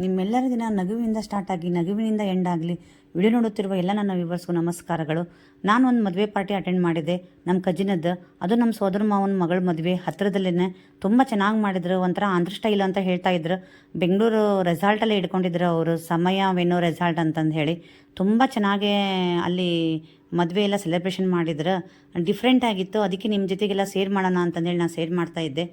ನಿಮ್ಮೆಲ್ಲರ ದಿನ ನಗುವಿನಿಂದ ಸ್ಟಾರ್ಟ್ ಆಗಿ ನಗುವಿನಿಂದ ಎಂಡ್ ಆಗಲಿ. ವಿಡಿಯೋ ನೋಡುತ್ತಿರುವ ಎಲ್ಲ ನನ್ನ ವ್ಯೂವರ್ಸ್ಗೂ ನಮಸ್ಕಾರಗಳು. ನಾನು ಒಂದು ಮದುವೆ ಪಾರ್ಟಿ ಅಟೆಂಡ್ ಮಾಡಿದ್ದೆ, ನಮ್ಮ ಕಜಿನದ್ದು. ಅದು ನಮ್ಮ ಸೋದರ ಮಾವನ ಮಗಳ ಮದುವೆ ಹತ್ತಿರದಲ್ಲೇ. ತುಂಬ ಚೆನ್ನಾಗಿ ಮಾಡಿದ್ರು, ಒಂಥರ ಆಂಧ್ರ ಸ್ಟೈಲ್ ಅಂತ ಹೇಳ್ತಾ ಇದ್ರು. ಬೆಂಗಳೂರು ರೆಸಾರ್ಟಲ್ಲೇ ಇಟ್ಕೊಂಡಿದ್ರು ಅವರು, ಸಮಯವೇನೋ ರೆಸಾರ್ಟ್ ಅಂತಂದು ಹೇಳಿ. ತುಂಬ ಚೆನ್ನಾಗೇ ಅಲ್ಲಿ ಮದುವೆ ಎಲ್ಲ ಸೆಲೆಬ್ರೇಷನ್ ಮಾಡಿದ್ರು. ಡಿಫ್ರೆಂಟ್ ಆಗಿತ್ತು, ಅದಕ್ಕೆ ನಿಮ್ಮ ಜೊತೆಗೆಲ್ಲ ಸೇರ್ ಮಾಡೋಣ ಅಂತಂದೇಳಿ ನಾನು ಸೇರ್ ಮಾಡ್ತಾಯಿದ್ದೆ.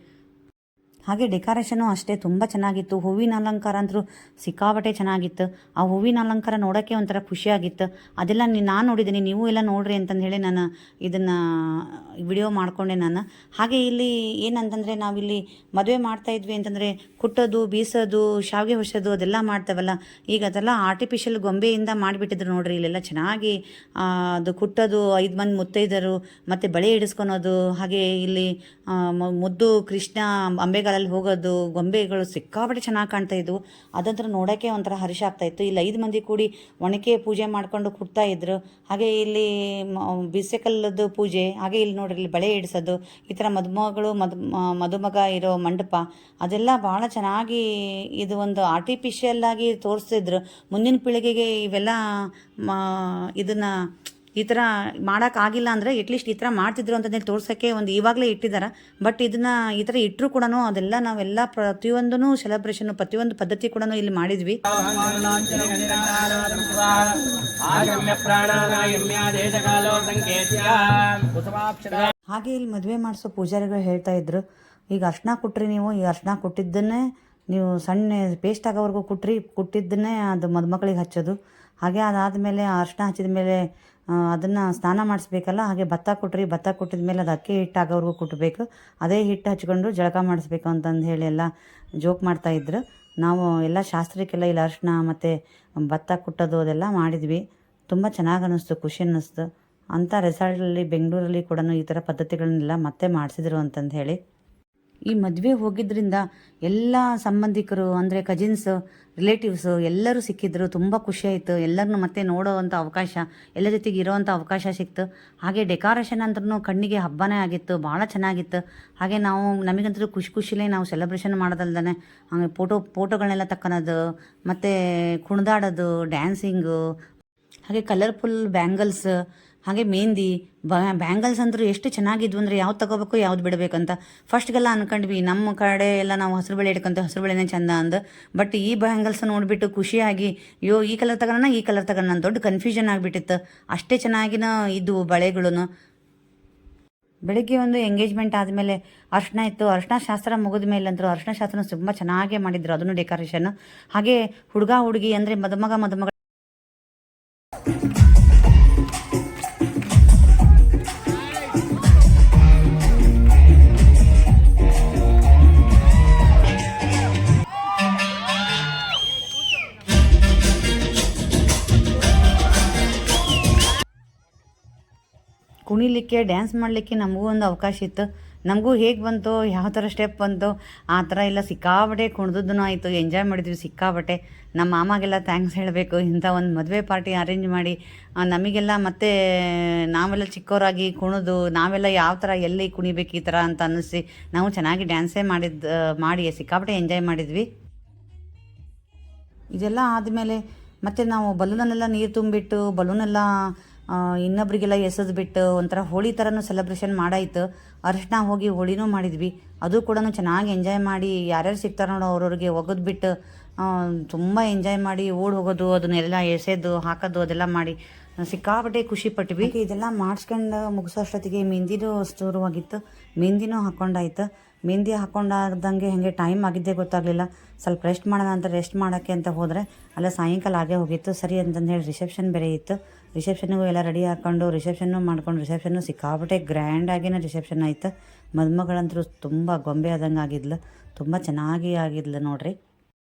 ಹಾಗೆ ಡೆಕೋರೇಷನು ಅಷ್ಟೇ ತುಂಬ ಚೆನ್ನಾಗಿತ್ತು. ಹೂವಿನ ಅಲಂಕಾರ ಅಂತೂ ಸಿಕ್ಕಾಪಟ್ಟೆ ಚೆನ್ನಾಗಿತ್ತು. ಆ ಹೂವಿನ ಅಲಂಕಾರ ನೋಡೋಕ್ಕೆ ಒಂಥರ ಖುಷಿಯಾಗಿತ್ತು. ಅದೆಲ್ಲ ನಾನು ನೋಡಿದ್ದೀನಿ, ನೀವು ಎಲ್ಲ ನೋಡ್ರಿ ಅಂತಂದು ಹೇಳಿ ನಾನು ಇದನ್ನು ವಿಡಿಯೋ ಮಾಡಿಕೊಂಡೆ ನಾನು. ಹಾಗೆ ಇಲ್ಲಿ ಏನಂತಂದರೆ ನಾವಿಲ್ಲಿ ಮದುವೆ ಮಾಡ್ತಾಯಿದ್ವಿ ಅಂತಂದರೆ ಕುಟ್ಟೋದು, ಬೀಸೋದು, ಶಾವಿಗೆ ಹೊಸೋದು ಅದೆಲ್ಲ ಮಾಡ್ತೇವಲ್ಲ, ಈಗ ಅದೆಲ್ಲ ಆರ್ಟಿಫಿಷಿಯಲ್ ಗೊಂಬೆಯಿಂದ ಮಾಡಿಬಿಟ್ಟಿದ್ರು ನೋಡ್ರಿ. ಇಲ್ಲೆಲ್ಲ ಚೆನ್ನಾಗಿ ಅದು ಕುಟ್ಟೋದು, 5 ಮಂದಿ ಮುತ್ತೈದರು ಮತ್ತು ಬಳೆ ಇಡಿಸ್ಕೊಳೋದು, ಹಾಗೆ ಇಲ್ಲಿ ಮುದ್ದು ಕೃಷ್ಣ ಅಂಬೆಗಾಲಲ್ಲಿ ಹೋಗೋದು, ಗೊಂಬೆಗಳು ಸಿಕ್ಕಾಪಟ್ಟೆ ಚೆನ್ನಾಗಿ ಕಾಣ್ತಾ ಇದ್ವು. ಅದಂತರ ನೋಡೋಕ್ಕೆ ಒಂಥರ ಹರ್ಷ ಆಗ್ತಾಯಿತ್ತು. ಇಲ್ಲಿ 5 ಮಂದಿ ಕೂಡಿ ಒಣಕೆ ಪೂಜೆ ಮಾಡ್ಕೊಂಡು ಕುಟ್ತಾ ಇದ್ರು. ಹಾಗೆ ಇಲ್ಲಿ ಬಿಸೆಕಲ್ಲದ್ದು ಪೂಜೆ, ಹಾಗೆ ಇಲ್ಲಿ ನೋಡ್ರಿ ಇಲ್ಲಿ ಬಳೆ ಇಡಿಸೋದು, ಈ ಥರ ಮದುಮಗಳು ಮದುಮಗ ಇರೋ ಮಂಟಪ ಅದೆಲ್ಲ ಭಾಳ ಚೆನ್ನಾಗಿ ಇದು ಒಂದು ಆರ್ಟಿಫಿಷಿಯಲ್ ಆಗಿ ತೋರಿಸ್ತಿದ್ರು. ಮುಂದಿನ ಪೀಳಿಗೆಗೆ ಇವೆಲ್ಲ ಇದನ್ನು ಈ ಥರ ಮಾಡೋಕ್ಕಾಗಿಲ್ಲ ಅಂದರೆ ಎಟ್ಲೀಸ್ಟ್ ಈ ಥರ ಮಾಡ್ತಿದ್ರು ಅಂತಂದೇಳಿ ತೋರ್ಸೋಕ್ಕೆ ಒಂದು ಇವಾಗಲೇ ಇಟ್ಟಿದ್ದಾರೆ. ಬಟ್ ಇದನ್ನು ಈ ಥರ ಇಟ್ಟರು ಕೂಡ ಅದೆಲ್ಲ ನಾವೆಲ್ಲ ಪ್ರತಿಯೊಂದೂ ಸೆಲೆಬ್ರೇಷನ್ನು, ಪ್ರತಿಯೊಂದು ಪದ್ಧತಿ ಕೂಡ ಇಲ್ಲಿ ಮಾಡಿದ್ವಿ. ಹಾಗೆ ಇಲ್ಲಿ ಮದುವೆ ಮಾಡಿಸೋ ಪೂಜಾರಿಗಳು ಹೇಳ್ತಾ ಇದ್ರು, ಈಗ ಅರ್ಶಿನ ಕೊಟ್ರಿ ನೀವು, ಈ ಅರ್ಶಿನ ಕೊಟ್ಟಿದ್ದನ್ನೇ ನೀವು ಸಣ್ಣ ಪೇಸ್ಟ್ ಆಗೋವರೆಗೂ ಕುಟ್ಟಿದ್ದನ್ನೇ ಅದು ಮದುಮಗಳಿಗೆ ಹಚ್ಚೋದು. ಹಾಗೆ ಅದಾದಮೇಲೆ ಅರ್ಶಿನ ಹಚ್ಚಿದ ಮೇಲೆ ಅದನ್ನು ಸ್ನಾನ ಮಾಡಿಸ್ಬೇಕಲ್ಲ, ಹಾಗೆ ಭತ್ತ ಕೊಟ್ರಿ, ಭತ್ತ ಕೊಟ್ಟಿದ ಮೇಲೆ ಅದು ಅಕ್ಕಿ ಹಿಟ್ಟು ಆಗೋವರೆಗೂ ಕುಟ್ಟಬೇಕು, ಅದೇ ಹಿಟ್ಟು ಹಚ್ಕೊಂಡು ಜಳಕ ಮಾಡಿಸ್ಬೇಕು ಅಂತಂದು ಹೇಳಿ ಎಲ್ಲ ಜೋಕ್ ಮಾಡ್ತಾಯಿದ್ರು. ನಾವು ಎಲ್ಲ ಶಾಸ್ತ್ರಕ್ಕೆಲ್ಲ ಇಲ್ಲಿ ಅರ್ಶಿನ ಮತ್ತು ಭತ್ತ ಕುಟ್ಟೋದು ಅದೆಲ್ಲ ಮಾಡಿದ್ವಿ. ತುಂಬ ಚೆನ್ನಾಗಿ ಅನ್ನಿಸ್ತು, ಖುಷಿ ಅನ್ನಿಸ್ತು. ಅಂಥ ರೆಸಾರ್ಟಲ್ಲಿ ಬೆಂಗಳೂರಲ್ಲಿ ಕೂಡ ಈ ಥರ ಪದ್ಧತಿಗಳನ್ನೆಲ್ಲ ಮತ್ತೆ ಮಾಡಿಸಿದ್ರು ಅಂತಂದು ಹೇಳಿ. ಈ ಮದುವೆ ಹೋಗಿದ್ದರಿಂದ ಎಲ್ಲ ಸಂಬಂಧಿಕರು ಅಂದರೆ ಕಜಿನ್ಸು, ರಿಲೇಟಿವ್ಸು ಎಲ್ಲರೂ ಸಿಕ್ಕಿದ್ರು. ತುಂಬ ಖುಷಿಯಾಯಿತು. ಎಲ್ಲರನ್ನೂ ಮತ್ತೆ ನೋಡೋವಂಥ ಅವಕಾಶ, ಎಲ್ಲ ಜೊತೆಗೆ ಇರೋವಂಥ ಅವಕಾಶ ಸಿಕ್ತು. ಹಾಗೆ ಡೆಕೋರೇಷನ್ ಅಂದ್ರೂ ಕಣ್ಣಿಗೆ ಹಬ್ಬನೇ ಆಗಿತ್ತು, ಭಾಳ ಚೆನ್ನಾಗಿತ್ತು. ಹಾಗೆ ನಮಗಂತೂ ಖುಷಿಲೇ ನಾವು ಸೆಲೆಬ್ರೇಷನ್ ಮಾಡೋದಲ್ದೇ ಹಾಗೆ ಫೋಟೋಗಳನ್ನೆಲ್ಲ ತಕ್ಕೊಳೋದು, ಮತ್ತು ಕುಣಿದಾಡೋದು, ಡ್ಯಾನ್ಸಿಂಗು, ಹಾಗೆ ಕಲರ್ಫುಲ್ ಬ್ಯಾಂಗಲ್ಸ್, ಹಾಗೆ ಮೆಹಂದಿ ಬ್ಯಾಂಗಲ್ಸ್ ಅಂದರೂ ಎಷ್ಟು ಚೆನ್ನಾಗಿದ್ವು ಅಂದರೆ ಯಾವ್ದು ತಗೋಬೇಕು ಯಾವ್ದು ಬಿಡಬೇಕಂತ ಫಸ್ಟ್ಗೆಲ್ಲ ಅಂದ್ಕೊಂಡ್ವಿ. ನಮ್ಮ ಕಡೆ ಎಲ್ಲ ನಾವು ಹಸಿರು ಬಳೆ ಇಟ್ಕೊಂತೀವಿ, ಹಸಿರು ಬಳೆನೇ ಚಂದ ಅಂದು. ಬಟ್ ಈ ಬ್ಯಾಂಗಲ್ಸ್ ನೋಡಿಬಿಟ್ಟು ಖುಷಿಯಾಗಿ ಅಯ್ಯೋ ಈ ಕಲರ್ ತಗೋಣ, ಈ ಕಲರ್ ತಗೋಣ, ದೊಡ್ಡ ಕನ್ಫ್ಯೂಷನ್ ಆಗಿಬಿಟ್ಟಿತ್ತು. ಅಷ್ಟೇ ಚೆನ್ನಾಗಿನ ಇದ್ವು ಬಳೆಗಳು. ಬೆಳಗ್ಗೆ ಒಂದು ಎಂಗೇಜ್ಮೆಂಟ್ ಆದಮೇಲೆ ಅರ್ಶಿನ ಇತ್ತು. ಅರ್ಶಿನ ಶಾಸ್ತ್ರ ಮುಗಿದ ಮೇಲೆ ಅಂತೂ ಅರ್ಶಿನ ಶಾಸ್ತ್ರ ತುಂಬ ಚೆನ್ನಾಗೇ ಮಾಡಿದ್ರು, ಅದನ್ನು ಡೆಕೋರೇಷನ್. ಹಾಗೆ ಹುಡುಗ ಹುಡುಗಿ ಅಂದರೆ ಮದುಮಗ ಕುಣಿಲಿಕ್ಕೆ, ಡ್ಯಾನ್ಸ್ ಮಾಡಲಿಕ್ಕೆ ನಮಗೂ ಒಂದು ಅವಕಾಶ ಇತ್ತು. ನಮಗೂ ಹೇಗೆ ಬಂತು, ಯಾವ ಥರ ಸ್ಟೆಪ್ ಬಂತು ಆ ಥರ ಎಲ್ಲ ಸಿಕ್ಕಾಬಟ್ಟೆ ಕುಣಿದೂ ಆಯಿತು, ಎಂಜಾಯ್ ಮಾಡಿದ್ವಿ ಸಿಕ್ಕಾಬಟ್ಟೆ. ನಮ್ಮ ಮಾಮಾಗೆಲ್ಲ ಥ್ಯಾಂಕ್ಸ್ ಹೇಳಬೇಕು, ಇಂಥ ಒಂದು ಮದುವೆ ಪಾರ್ಟಿ ಅರೇಂಜ್ ಮಾಡಿ ನಮಗೆಲ್ಲ ಮತ್ತೆ ನಾವೆಲ್ಲ ಚಿಕ್ಕವರಾಗಿ ಕುಣಿದು ನಾವೆಲ್ಲ ಯಾವ ಥರ ಎಲ್ಲಿ ಕುಣಿಬೇಕು ಈ ಥರ ಅಂತ ಅನ್ನಿಸಿ ನಾವು ಚೆನ್ನಾಗಿ ಡ್ಯಾನ್ಸೇ ಮಾಡಿ ಸಿಕ್ಕಾಬಟ್ಟೆ ಎಂಜಾಯ್ ಮಾಡಿದ್ವಿ. ಇದೆಲ್ಲ ಆದಮೇಲೆ ಮತ್ತೆ ನಾವು ಬಲೂನನ್ನೆಲ್ಲ ನೀರು ತುಂಬಿಟ್ಟು ಬಲೂನೆಲ್ಲ ಇನ್ನೊಬ್ರಿಗೆಲ್ಲ ಎಸೆದ್ಬಿಟ್ಟು ಒಂಥರ ಹೋಳಿ ಥರನೂ ಸೆಲೆಬ್ರೇಷನ್ ಮಾಡಾಯಿತು. ಅರಿಶಿನ ಹೋಗಿ ಹೋಳಿನೂ ಮಾಡಿದ್ವಿ, ಅದು ಕೂಡ ಚೆನ್ನಾಗಿ ಎಂಜಾಯ್ ಮಾಡಿ ಯಾರ್ಯಾರು ಸಿಗ್ತಾರೆ ನೋಡೋ ಅವ್ರವ್ರಿಗೆ ಒಗೆದ್ಬಿಟ್ಟು ತುಂಬ ಎಂಜಾಯ್ ಮಾಡಿ ಓಡಿ ಹೋಗೋದು, ಅದನ್ನೆಲ್ಲ ಎಸೆದು ಹಾಕೋದು ಅದೆಲ್ಲ ಮಾಡಿ ಸಿಕ್ಕಾಪಟ್ಟೆ ಖುಷಿ ಪಟ್ವಿ. ಇದೆಲ್ಲ ಮಾಡಿಸ್ಕೊಂಡು ಮುಗಿಸೋ ಅಷ್ಟೊತ್ತಿಗೆ ಮೆಹಂದಿನೂ ಶುರುವಾಗಿತ್ತು. ಮೆಹಂದಿನೂ ಹಾಕ್ಕೊಂಡಾಯ್ತು. ಮೆಹಂದಿ ಹಾಕ್ಕೊಂಡಾಗ್ದಂಗೆ ಹಾಗೆ ಟೈಮ್ ಆಗಿದ್ದೇ ಗೊತ್ತಾಗಲಿಲ್ಲ. ಸ್ವಲ್ಪ ರೆಸ್ಟ್ ಮಾಡೋಣ ಅಂತ ರೆಸ್ಟ್ ಮಾಡೋಕ್ಕೆ ಅಂತ ಹೋದರೆ ಅಲ್ಲ ಸಾಯಂಕಾಲ ಆಗೇ ಹೋಗಿತ್ತು. ಸರಿ ಅಂತಂದು ಹೇಳಿ ರಿಸೆಪ್ಷನ್ ಬೇರೆ ಇತ್ತು. ರಿಸೆಪ್ಷನ್ನಿಗೂ ಎಲ್ಲ ರೆಡಿ ಹಾಕ್ಕೊಂಡು ರಿಸೆಪ್ಷನ್ನು ಮಾಡ್ಕೊಂಡು ರಿಸೆಪ್ಷನ್ನು ಸಿಕ್ಕಾಪಟ್ಟೆ ಗ್ರ್ಯಾಂಡಾಗಿನೇ ರಿಸೆಪ್ಷನ್ ಆಯಿತು. ಮದುಮಗಳಂತರೂ ತುಂಬ ಗೊಂಬೆ ಆದಂಗೆ ಆಗಿದ್ಲು, ತುಂಬ ಚೆನ್ನಾಗಿ ಆಗಿದ್ಲು ನೋಡ್ರಿ.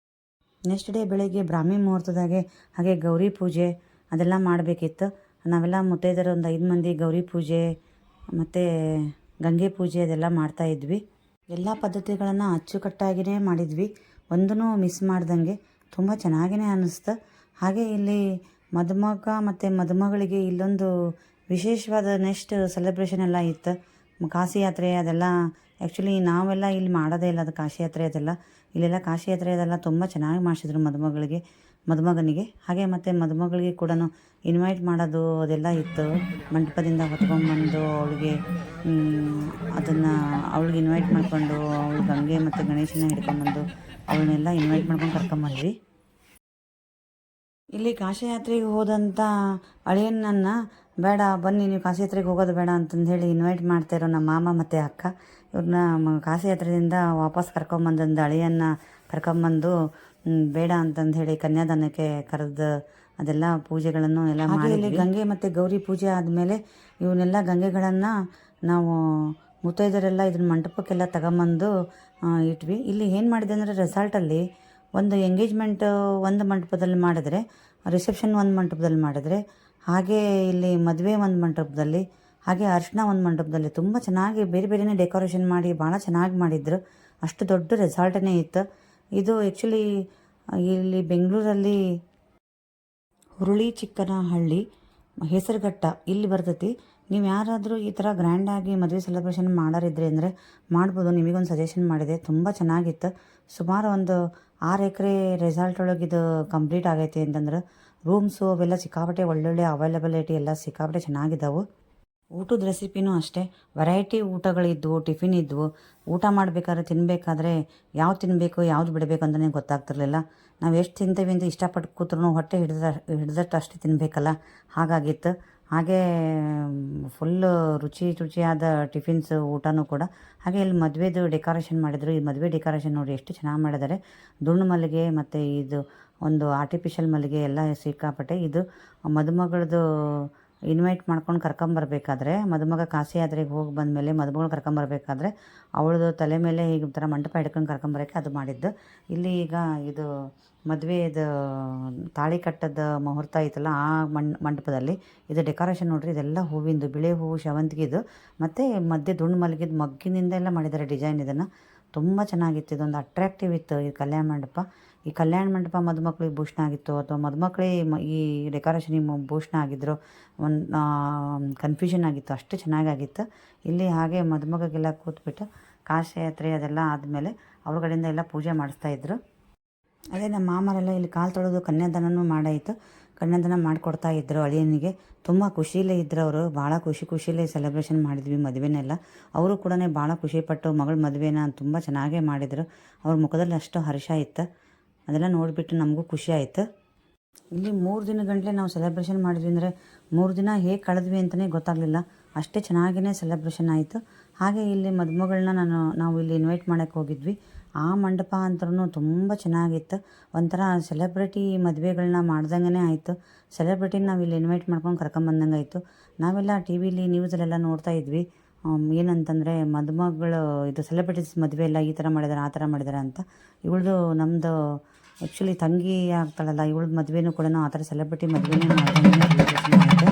ನೆಕ್ಸ್ಟ್ ಡೇ ಬೆಳಗ್ಗೆ ಬ್ರಾಹ್ಮಿ ಮುಹೂರ್ತದಾಗೆ ಹಾಗೆ ಗೌರಿ ಪೂಜೆ ಅದೆಲ್ಲ ಮಾಡಬೇಕಿತ್ತು. ನಾವೆಲ್ಲ ಮುತ್ತೈದೆಯರು ಒಂದು 5 ಮಂದಿ ಗೌರಿ ಪೂಜೆ ಮತ್ತು ಗಂಗೆ ಪೂಜೆ ಅದೆಲ್ಲ ಮಾಡ್ತಾಯಿದ್ವಿ. ಎಲ್ಲ ಪದ್ಧತಿಗಳನ್ನು ಅಚ್ಚುಕಟ್ಟಾಗಿಯೇ ಮಾಡಿದ್ವಿ, ಒಂದೂ ಮಿಸ್ ಮಾಡ್ದಂಗೆ. ತುಂಬ ಚೆನ್ನಾಗಿಯೇ ಅನ್ನಿಸ್ತು. ಹಾಗೆ ಇಲ್ಲಿ ಮದುಮಗ ಮತ್ತು ಮದುಮಗಳಿಗೆ ಇಲ್ಲೊಂದು ವಿಶೇಷವಾದ ನೆಕ್ಸ್ಟ್ ಸೆಲೆಬ್ರೇಷನ್ ಎಲ್ಲ ಇತ್ತು. ಕಾಶಿ ಯಾತ್ರೆ ಅದೆಲ್ಲ ಆ್ಯಕ್ಚುಲಿ ನಾವೆಲ್ಲ ಇಲ್ಲಿ ಮಾಡೋದೇ ಇಲ್ಲ, ಅದು ಕಾಶಿ ಯಾತ್ರೆ ಅದೆಲ್ಲ ಇಲ್ಲೆಲ್ಲ ಕಾಶಿ ಯಾತ್ರೆ ಅದೆಲ್ಲ ತುಂಬ ಚೆನ್ನಾಗಿ ಮಾಡಿಸಿದ್ರು ಮದುಮಗನಿಗೆ. ಹಾಗೆ ಮತ್ತು ಮದುಮಗಳಿಗೆ ಕೂಡ ಇನ್ವೈಟ್ ಮಾಡೋದು ಅದೆಲ್ಲ ಇತ್ತು. ಮಂಟಪದಿಂದ ಹೊತ್ಕೊಂಡ್ಬಂದು ಅವಳಿಗೆ ಅದನ್ನು ಅವಳಿಗೆ ಇನ್ವೈಟ್ ಮಾಡಿಕೊಂಡು ಅವಳು ಗಂಗೆ ಮತ್ತು ಗಣೇಶನ ಹಿಡ್ಕೊಂಬಂದು ಅವಳನ್ನೆಲ್ಲ ಇನ್ವೈಟ್ ಮಾಡ್ಕೊಂಡು ಕರ್ಕೊಂಬಂದ್ವಿ. ಇಲ್ಲಿ ಕಾಶಿ ಯಾತ್ರೆಗೆ ಹೋದಂಥ ಅಳಿಯನನ್ನು ಬೇಡ ಬನ್ನಿ ನೀವು ಕಾಶಿ ಯಾತ್ರೆಗೆ ಹೋಗೋದು ಬೇಡ ಅಂತಂದು ಹೇಳಿ ಇನ್ವೈಟ್ ಮಾಡ್ತಾಯಿರೋ ನಮ್ಮ ಮಾಮ ಮತ್ತು ಅಕ್ಕ ಇವ್ರನ್ನ ಕಾಶಿ ಯಾತ್ರೆಯಿಂದ ವಾಪಸ್ ಕರ್ಕೊಂಬಂದಂದು ಅಳಿಯನ್ನ ಕರ್ಕೊಂಬಂದು ಬೇಡ ಅಂತಂದು ಹೇಳಿ ಕನ್ಯಾದಾನಕ್ಕೆ ಕರೆದು ಅದೆಲ್ಲ ಪೂಜೆಗಳನ್ನು ಎಲ್ಲ ಮಾಡಿ ಇಲ್ಲಿ ಗಂಗೆ ಮತ್ತು ಗೌರಿ ಪೂಜೆ ಆದಮೇಲೆ ಇವನ್ನೆಲ್ಲ ಗಂಗೆಗಳನ್ನು ನಾವು ಮುತ್ತೈದರೆಲ್ಲ ಇದನ್ನ ಮಂಟಪಕ್ಕೆಲ್ಲ ತಗೊಂಬಂದು ಇಟ್ವಿ. ಇಲ್ಲಿ ಏನು ಮಾಡಿದೆ ಅಂದರೆ ರೆಸಾರ್ಟಲ್ಲಿ ಒಂದು ಎಂಗೇಜ್ಮೆಂಟ್ ಒಂದು ಮಂಟಪದಲ್ಲಿ ಮಾಡಿದ್ರೆ, ರಿಸೆಪ್ಷನ್ ಒಂದು ಮಂಟಪದಲ್ಲಿ ಮಾಡಿದ್ರೆ, ಹಾಗೆ ಇಲ್ಲಿ ಮದುವೆ ಒಂದು ಮಂಟಪದಲ್ಲಿ, ಹಾಗೆ ಅರ್ಶಿನ ಒಂದು ಮಂಟಪದಲ್ಲಿ ತುಂಬ ಚೆನ್ನಾಗಿ ಬೇರೆ ಬೇರೆಯೇ ಡೆಕೋರೇಷನ್ ಮಾಡಿ ಭಾಳ ಚೆನ್ನಾಗಿ ಮಾಡಿದ್ರು. ಅಷ್ಟು ದೊಡ್ಡ ರೆಸಾರ್ಟೇ ಇತ್ತು ಇದು. ಆ್ಯಕ್ಚುಲಿ ಇಲ್ಲಿ ಬೆಂಗಳೂರಲ್ಲಿ ಹುರುಳಿ ಚಿಕ್ಕನಹಳ್ಳಿ ಹೆಸರುಘಟ್ಟ ಇಲ್ಲಿ ಬರ್ತೈತಿ. ನೀವು ಯಾರಾದರೂ ಈ ಥರ ಗ್ರ್ಯಾಂಡಾಗಿ ಮದುವೆ ಸೆಲೆಬ್ರೇಷನ್ ಮಾಡೋರಿದ್ರಿ ಅಂದರೆ ಮಾಡ್ಬೋದು. ನಿಮಗೊಂದು ಸಜೆಷನ್ ಮಾಡಿದೆ, ತುಂಬ ಚೆನ್ನಾಗಿತ್ತು. ಸುಮಾರು ಒಂದು 6 ಎಕರೆ ರೆಸಾರ್ಟ್ ಒಳಗೆ ಇದು ಕಂಪ್ಲೀಟ್ ಆಗೈತಿ ಅಂತಂದ್ರೆ ರೂಮ್ಸು ಅವೆಲ್ಲ ಸಿಕ್ಕಾಪಟ್ಟೆ ಒಳ್ಳೊಳ್ಳೆ ಅವೈಲಬಿಲಿಟಿ ಎಲ್ಲ ಸಿಕ್ಕಾಪಟ್ಟೆ ಚೆನ್ನಾಗಿದ್ದಾವೆ. ಊಟದ ರೆಸಿಪಿನೂ ಅಷ್ಟೇ, ವೆರೈಟಿ ಊಟಗಳಿದ್ವು, ಟಿಫಿನ್ ಇದ್ವು. ಊಟ ಮಾಡಬೇಕಾದ್ರೆ ತಿನ್ನಬೇಕಾದ್ರೆ ಯಾವ್ದು ತಿನ್ನಬೇಕು ಯಾವ್ದು ಬಿಡಬೇಕು ಅಂತಲೇ ಗೊತ್ತಾಗ್ತಿರ್ಲಿಲ್ಲ. ನಾವು ಎಷ್ಟು ತಿಂತೀವಿ ಅಂತ ಇಷ್ಟಪಟ್ಟು ಕೂತ್ರೂ ಹೊಟ್ಟೆ ಹಿಡ್ದಟ್ಟು ಅಷ್ಟೇ ತಿನ್ನಬೇಕಲ್ಲ, ಹಾಗಾಗಿತ್ತು. ಹಾಗೇ ಫುಲ್ಲು ರುಚಿಯಾದ ಟಿಫಿನ್ಸ್ ಊಟನೂ ಕೂಡ. ಹಾಗೆ ಇಲ್ಲಿ ಮದುವೆದು ಡೆಕೋರೇಷನ್ ಮಾಡಿದರು. ಈ ಮದುವೆ ಡೆಕೋರೇಷನ್ ನೋಡಿ ಎಷ್ಟು ಚೆನ್ನಾಗಿ ಮಾಡಿದ್ದಾರೆ. ದುಂಡು ಮಲ್ಲಿಗೆ ಮತ್ತು ಇದು ಒಂದು ಆರ್ಟಿಫಿಷಿಯಲ್ ಮಲ್ಲಿಗೆ ಎಲ್ಲ ಸಿಕ್ಕಾಪಟ್ಟೆ. ಇದು ಮದುಮಗಳದು ಇನ್ವೈಟ್ ಮಾಡ್ಕೊಂಡು ಕರ್ಕೊಂಬರ್ಬೇಕಾದ್ರೆ, ಮದುಮಗ ಕಾಶಿ ಯಾತ್ರೆಗೆ ಹೋಗಿ ಬಂದಮೇಲೆ ಮದುಮಗಳು ಕರ್ಕೊಂಬರ್ಬೇಕಾದ್ರೆ ಅವಳದು ತಲೆ ಮೇಲೆ ಈಗ ಥರ ಮಂಟಪ ಹಿಡ್ಕೊಂಡು ಕರ್ಕೊಂಬರೋಕ್ಕೆ ಅದು ಮಾಡಿದ್ದು. ಇಲ್ಲಿ ಈಗ ಇದು ಮದುವೆದು ತಾಳಿ ಕಟ್ಟದ ಮುಹೂರ್ತ ಐತಲ್ಲ, ಆ ಮಂಟಪದಲ್ಲಿ ಇದು ಡೆಕೋರೇಷನ್ ನೋಡ್ರಿ. ಇದೆಲ್ಲ ಹೂವಿಂದು, ಬಿಳೆ ಹೂವು, ಸೇವಂತಿಗೆದು ಮತ್ತು ಮಧ್ಯೆ ದುಂಡು ಮಲ್ಲಿಗೆದು ಮಗ್ಗಿನಿಂದ ಎಲ್ಲ ಮಾಡಿದ್ದಾರೆ ಡಿಸೈನ್. ಇದನ್ನು ತುಂಬ ಚೆನ್ನಾಗಿತ್ತು. ಇದೊಂದು ಅಟ್ರಾಕ್ಟಿವ್ ಇತ್ತು ಈ ಕಲ್ಯಾಣ ಮಂಟಪ. ಈ ಕಲ್ಯಾಣ ಮಂಟಪ ಮದುಮಕ್ಳಿಗೆ ಭೂಷಣ ಆಗಿತ್ತು ಅಥವಾ ಮದುಮಕ್ಕಳೇ ಈ ಡೆಕೋರೇಷನಿಗೆ ಭೂಷಣ ಆಗಿದ್ದರು, ಒಂದು ಕನ್ಫ್ಯೂಷನ್ ಆಗಿತ್ತು. ಅಷ್ಟು ಚೆನ್ನಾಗಾಗಿತ್ತು. ಇಲ್ಲಿ ಹಾಗೆ ಮದುಮಗಗೆಲ್ಲ ಕೂತ್ಬಿಟ್ಟು ಕಾಶಿ ಯಾತ್ರೆ ಅದೆಲ್ಲ ಆದಮೇಲೆ ಅವ್ರ ಕಡೆಯಿಂದ ಎಲ್ಲ ಪೂಜೆ ಮಾಡಿಸ್ತಾಯಿದ್ರು. ಅದೇ ನಮ್ಮ ಮಾಮರೆಲ್ಲ ಇಲ್ಲಿ ಕಾಲು ತೊಳೆದು ಕನ್ಯಾದಾನನೂ ಮಾಡಾಯಿತು. ಕನ್ಯಾದಾನ ಮಾಡಿಕೊಡ್ತಾ ಇದ್ದರು ಅಳಿಯನಿಗೆ. ತುಂಬ ಖುಷಿಲೇ ಇದ್ದರು ಅವರು. ಭಾಳ ಖುಷಿಲೇ ಸೆಲೆಬ್ರೇಷನ್ ಮಾಡಿದ್ವಿ ಮದುವೆನೆಲ್ಲ. ಅವರು ಕೂಡ ಭಾಳ ಖುಷಿಪಟ್ಟು ಮಗಳ ಮದುವೆನ ತುಂಬ ಚೆನ್ನಾಗೇ ಮಾಡಿದರು. ಅವ್ರ ಮುಖದಲ್ಲಿ ಅಷ್ಟು ಹರ್ಷ ಇತ್ತು. ಅದೆಲ್ಲ ನೋಡಿಬಿಟ್ಟು ನಮಗೂ ಖುಷಿ ಆಯಿತು. ಇಲ್ಲಿ 3 ದಿನ ಗಂಟಲೆ ನಾವು ಸೆಲೆಬ್ರೇಷನ್ ಮಾಡಿದ್ವಿ ಅಂದರೆ 3 ದಿನ ಹೇಗೆ ಕಳೆದ್ವಿ ಅಂತಲೇ ಗೊತ್ತಾಗಲಿಲ್ಲ. ಅಷ್ಟೇ ಚೆನ್ನಾಗಿಯೇ ಸೆಲೆಬ್ರೇಷನ್ ಆಯಿತು. ಹಾಗೆ ಇಲ್ಲಿ ಮದುಮಗಳನ್ನ ನಾವು ಇಲ್ಲಿ ಇನ್ವೈಟ್ ಮಾಡೋಕ್ಕೆ ಹೋಗಿದ್ವಿ. ಆ ಮಂಟಪ ಅಂತೂ ತುಂಬ ಚೆನ್ನಾಗಿತ್ತು. ಒಂಥರ ಸೆಲೆಬ್ರಿಟಿ ಮದುವೆಗಳನ್ನ ಮಾಡ್ದಂಗೆ ಆಯಿತು. ಸೆಲೆಬ್ರಿಟಿನ ನಾವು ಇಲ್ಲಿ ಇನ್ವೈಟ್ ಮಾಡ್ಕೊಂಡು ಕರ್ಕೊಂಬಂದಂಗೆ ಆಯಿತು. ನಾವೆಲ್ಲ ಟಿ ವಿಲಿ ನ್ಯೂಸಲ್ಲೆಲ್ಲ ನೋಡ್ತಾ ಇದ್ವಿ, ಏನಂತಂದರೆ ಮದುಮಗಳು ಇದು ಸೆಲೆಬ್ರಿಟೀಸ್ ಮದುವೆ ಎಲ್ಲ ಈ ಥರ ಮಾಡಿದ್ದಾರೆ ಆ ಥರ ಮಾಡಿದ್ದಾರೆ ಅಂತ. ಇವಳದು ನಮ್ಮದು ಆ್ಯಕ್ಚುಲಿ ತಂಗಿ ಆಗ್ತಾಳಲ್ಲ, ಇವಳ ಮದುವೆನೂ ಕೂಡ ಆ ಥರ ಸೆಲೆಬ್ರಿಟಿ ಮದುವೆನೇ ಮಾಡ್ದಂಗೆ ಆಯಿತು.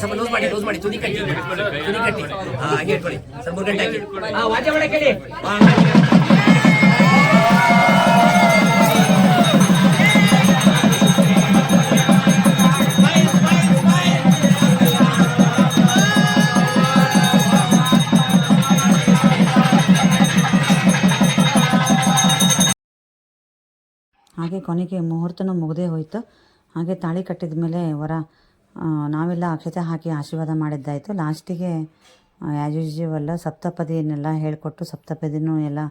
ಸ್ವಲ್ಪ ಲೂಸ್ ಮಾಡಿ ತುದಿ ಕಟ್ಟಿ ಹಾಗೆ ಇಟ್ಕೊಳ್ಳಿ. ಸ್ವಲ್ಪ 3 ಗಂಟೆ ಹಾಕಿ ವಾದ್ಯ ಮಾಡಕ್ಕೆ ಹೇಳಿ. ಹಾಗೆ ಕೊನೆಗೆ ಮುಹೂರ್ತನೂ ಮುಗದೇ ಹೋಯಿತು. ಹಾಗೆ ತಾಳಿ ಕಟ್ಟಿದ ಮೇಲೆ ನಾವೆಲ್ಲ ಅಕ್ಷತೆ ಹಾಕಿ ಆಶೀರ್ವಾದ ಮಾಡಿದ್ದಾಯಿತು. ಲಾಸ್ಟಿಗೆ ಆ್ಯಸ್ ಯೂಶುವಲ್ ಸಪ್ತಪದಿಯನ್ನೆಲ್ಲ ಹೇಳಿಕೊಟ್ಟು ಸಪ್ತಪದಿನೂ ಎಲ್ಲ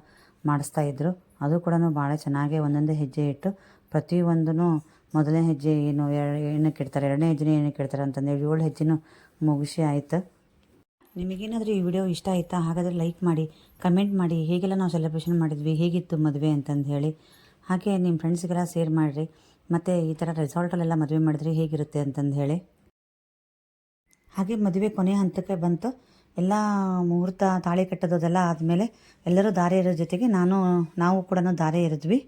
ಮಾಡಿಸ್ತಾಯಿದ್ರು. ಅದು ಕೂಡ ಭಾಳ ಚೆನ್ನಾಗಿ ಒಂದೊಂದೇ ಹೆಜ್ಜೆ ಇಟ್ಟು ಪ್ರತಿಯೊಂದೂ ಮೊದಲನೇ ಹೆಜ್ಜೆ ಏನಕ್ಕೆ ಇಡ್ತಾರೆ, ಎರಡನೇ ಹೆಜ್ಜೆ ಏನಕ್ಕೆ ಇಡ್ತಾರೆ ಅಂತಂದೇಳಿ 7 ಹೆಜ್ಜೆನೂ ಮುಗಿಸಿ ಆಯಿತು. ನಿಮಗೇನಾದರೂ ಈ ವಿಡಿಯೋ ಇಷ್ಟ ಆಯಿತಾ? ಹಾಗಾದರೆ ಲೈಕ್ ಮಾಡಿ, ಕಮೆಂಟ್ ಮಾಡಿ, ಹೇಗೆಲ್ಲ ನಾವು ಸೆಲೆಬ್ರೇಷನ್ ಮಾಡಿದ್ವಿ, ಹೇಗಿತ್ತು ಮದುವೆ ಅಂತಂದು ಹೇಳಿ. ಹಾಗೆ ನಿಮ್ಮ ಫ್ರೆಂಡ್ಸ್ಗೆಲ್ಲ ಶೇರ್ ಮಾಡಿರಿ. ಮತ್ತು ಈ ಥರ ರೆಸಾರ್ಟಲ್ಲೆಲ್ಲ ಮದುವೆ ಮಾಡಿದ್ರೆ ಹೇಗಿರುತ್ತೆ ಅಂತಂದು ಹೇಳಿ. ಹಾಗೆ ಮದುವೆ ಕೊನೆಯ ಹಂತಕ್ಕೆ ಬಂತು. ಎಲ್ಲ ಮುಹೂರ್ತ ತಾಳಿ ಕಟ್ಟೋದೆಲ್ಲ ಆದಮೇಲೆ ಎಲ್ಲರೂ ಧಾರೆ ಇರೋ ಜೊತೆಗೆ ನಾವು ಕೂಡ ಧಾರೆ ಎರೆದ್ವಿ.